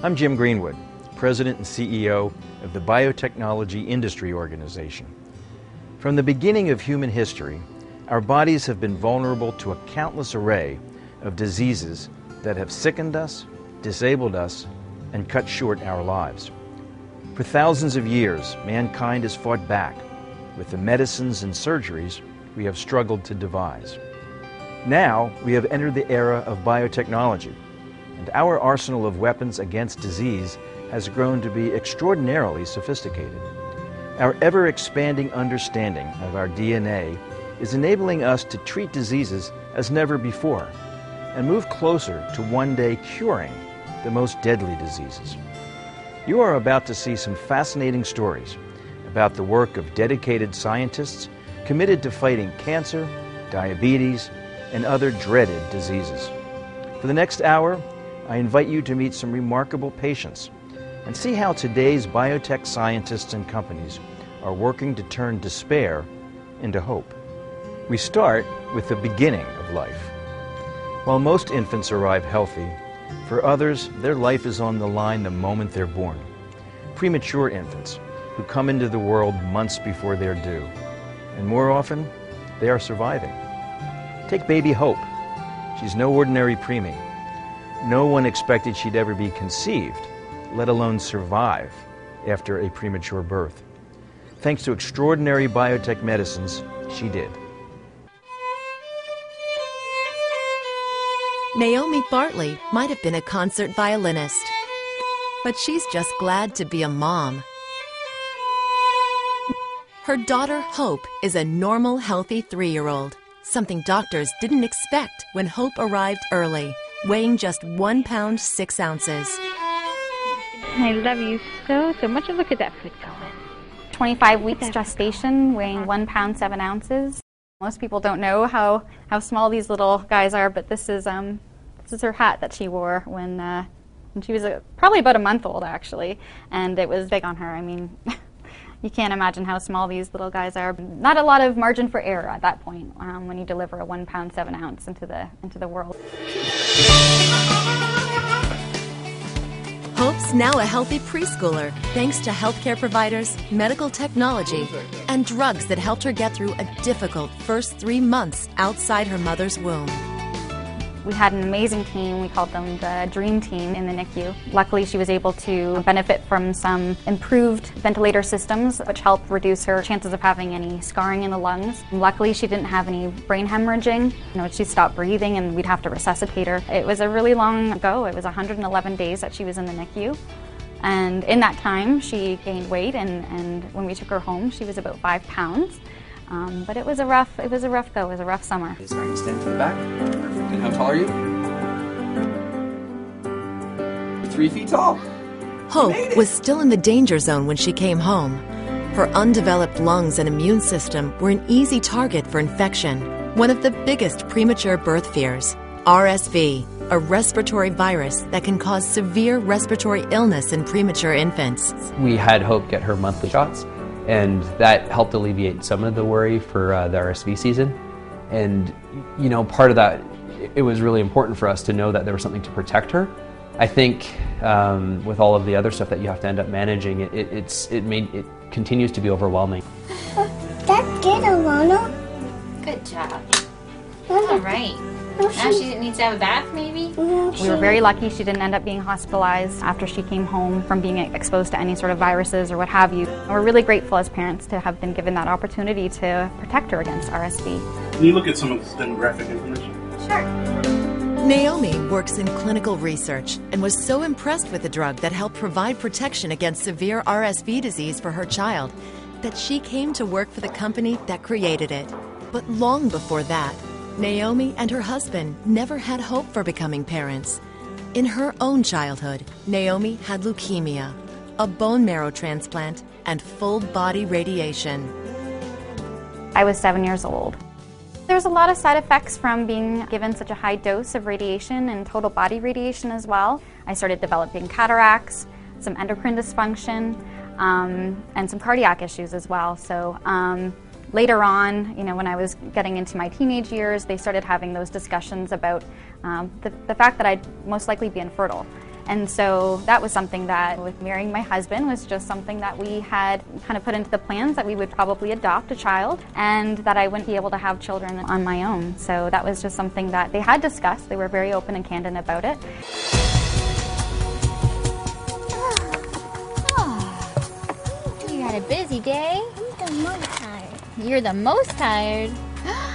I'm Jim Greenwood, President and CEO of the Biotechnology Industry Organization. From the beginning of human history, our bodies have been vulnerable to a countless array of diseases that have sickened us, disabled us, and cut short our lives. For thousands of years, mankind has fought back with the medicines and surgeries we have struggled to devise. Now, we have entered the era of biotechnology, and our arsenal of weapons against disease has grown to be extraordinarily sophisticated. Our ever-expanding understanding of our DNA is enabling us to treat diseases as never before and move closer to one day curing the most deadly diseases. You are about to see some fascinating stories about the work of dedicated scientists committed to fighting cancer, diabetes, and other dreaded diseases. For the next hour, I invite you to meet some remarkable patients and see how today's biotech scientists and companies are working to turn despair into hope. We start with the beginning of life. While most infants arrive healthy, for others, their life is on the line the moment they're born. Premature infants who come into the world months before they're due, and more often, they are surviving. Take baby Hope. She's no ordinary preemie. No one expected she'd ever be conceived, let alone survive after a premature birth. Thanks to extraordinary biotech medicines, she did. Naomi Bartley might have been a concert violinist, but she's just glad to be a mom. Her daughter, Hope, is a normal, healthy 3-year-old, something doctors didn't expect when Hope arrived early, weighing just 1 pound 6 ounces. I love you so much. Look at that foot going. 25 weeks gestation, weighing 1 pound 7 ounces. Most people don't know how small these little guys are, but this is her hat that she wore when she was probably about a month old, actually, and it was big on her. I mean, you can't imagine how small these little guys are. Not a lot of margin for error at that point when you deliver a 1 pound 7 ounce into the world. Hope's now a healthy preschooler thanks to healthcare providers, medical technology, and drugs that helped her get through a difficult first 3 months outside her mother's womb. We had an amazing team. We called them the Dream Team in the NICU. Luckily, she was able to benefit from some improved ventilator systems, which helped reduce her chances of having any scarring in the lungs. Luckily, she didn't have any brain hemorrhaging. She stopped breathing and we'd have to resuscitate her. It was a really long go. It was 111 days that she was in the NICU. And in that time, she gained weight, and when we took her home, she was about 5 pounds. But it was a rough go. It was a rough summer. Starting to stand from the back. Perfect. And how tall are you? You're 3 feet tall. Hope was still in the danger zone when she came home. Her undeveloped lungs and immune system were an easy target for infection. One of the biggest premature birth fears, RSV, a respiratory virus that can cause severe respiratory illness in premature infants. We had Hope get her monthly shots, and that helped alleviate some of the worry for the RSV season. And, part of that, it was really important for us to know that there was something to protect her. I think with all of the other stuff that you have to end up managing, it continues to be overwhelming. That's good, Alana. Good job. All right. Now she needs to have a bath, maybe? We were very lucky she didn't end up being hospitalized after she came home from being exposed to any sort of viruses or what have you. We're really grateful as parents to have been given that opportunity to protect her against RSV. Can you look at some of this demographic information? Sure. Naomi works in clinical research and was so impressed with the drug that helped provide protection against severe RSV disease for her child that she came to work for the company that created it. But long before that, Naomi and her husband never had hope for becoming parents. In her own childhood, Naomi had leukemia, a bone marrow transplant, and full-body radiation. I was 7 years old. There's a lot of side effects from being given such a high dose of radiation and total body radiation as well. I started developing cataracts, some endocrine dysfunction, and some cardiac issues as well. So later on, when I was getting into my teenage years, they started having those discussions about the fact that I'd most likely be infertile. And so that was something that, with marrying my husband, was just something that we had kind of put into the plans, that we would probably adopt a child and that I wouldn't be able to have children on my own. So that was just something that they had discussed. They were very open and candid about it. You had a busy day. I'm the most tired. You're the most tired.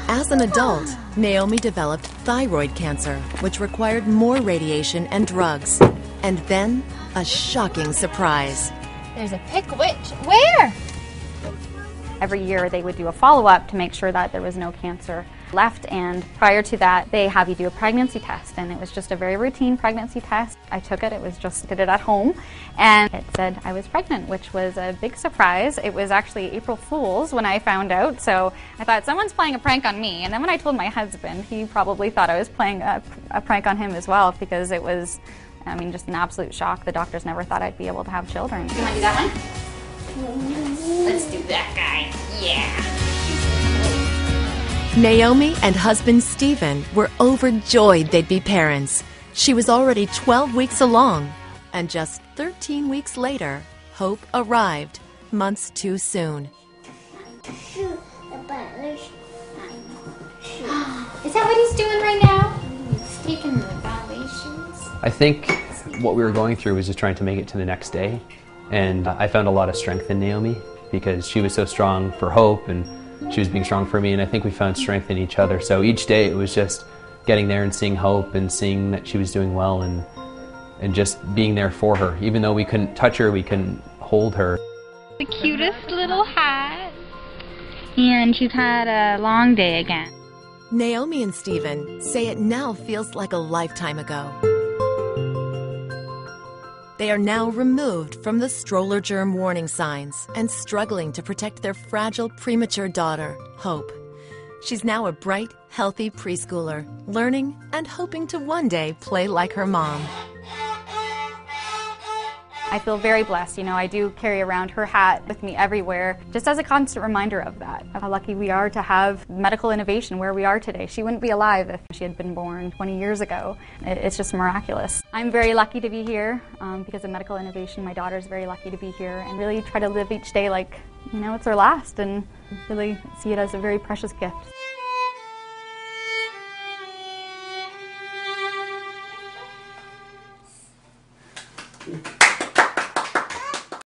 As an adult, Naomi developed thyroid cancer, which required more radiation and drugs. And then, a shocking surprise. There's a pick which. Where? Every year they would do a follow-up to make sure that there was no cancer left, and prior to that they have you do a pregnancy test, and it was just a very routine pregnancy test. I took it, did it at home, and it said I was pregnant, which was a big surprise. It was actually April Fool's when I found out, so I thought someone's playing a prank on me, and then when I told my husband, he probably thought I was playing a prank on him as well, because it was, I mean, just an absolute shock. The doctors never thought I'd be able to have children. You want to do that one? Let's do that guy. Yeah. Naomi and husband Stephen were overjoyed they'd be parents. She was already 12 weeks along, and just 13 weeks later, Hope arrived, months too soon. Shoot, the butler. Is that what he's doing right now? He's taking the ballet shoes. I think what we were going through was just trying to make it to the next day, and I found a lot of strength in Naomi because she was so strong for Hope and she was being strong for me, and I think we found strength in each other. So each day it was just getting there and seeing Hope and seeing that she was doing well and just being there for her. Even though we couldn't touch her, we couldn't hold her. The cutest little hat. And she's had a long day again. Naomi and Stephen say it now feels like a lifetime ago. They are now removed from the stroller germ warning signs and struggling to protect their fragile premature daughter, Hope. She's now a bright, healthy preschooler, learning and hoping to one day play like her mom. I feel very blessed. You know, I do carry around her hat with me everywhere, just as a constant reminder of that, of how lucky we are to have medical innovation where we are today. She wouldn't be alive if she had been born 20 years ago. It's just miraculous. I'm very lucky to be here because of medical innovation. My daughter's very lucky to be here, and really try to live each day like, you know, it's her last, and really see it as a very precious gift.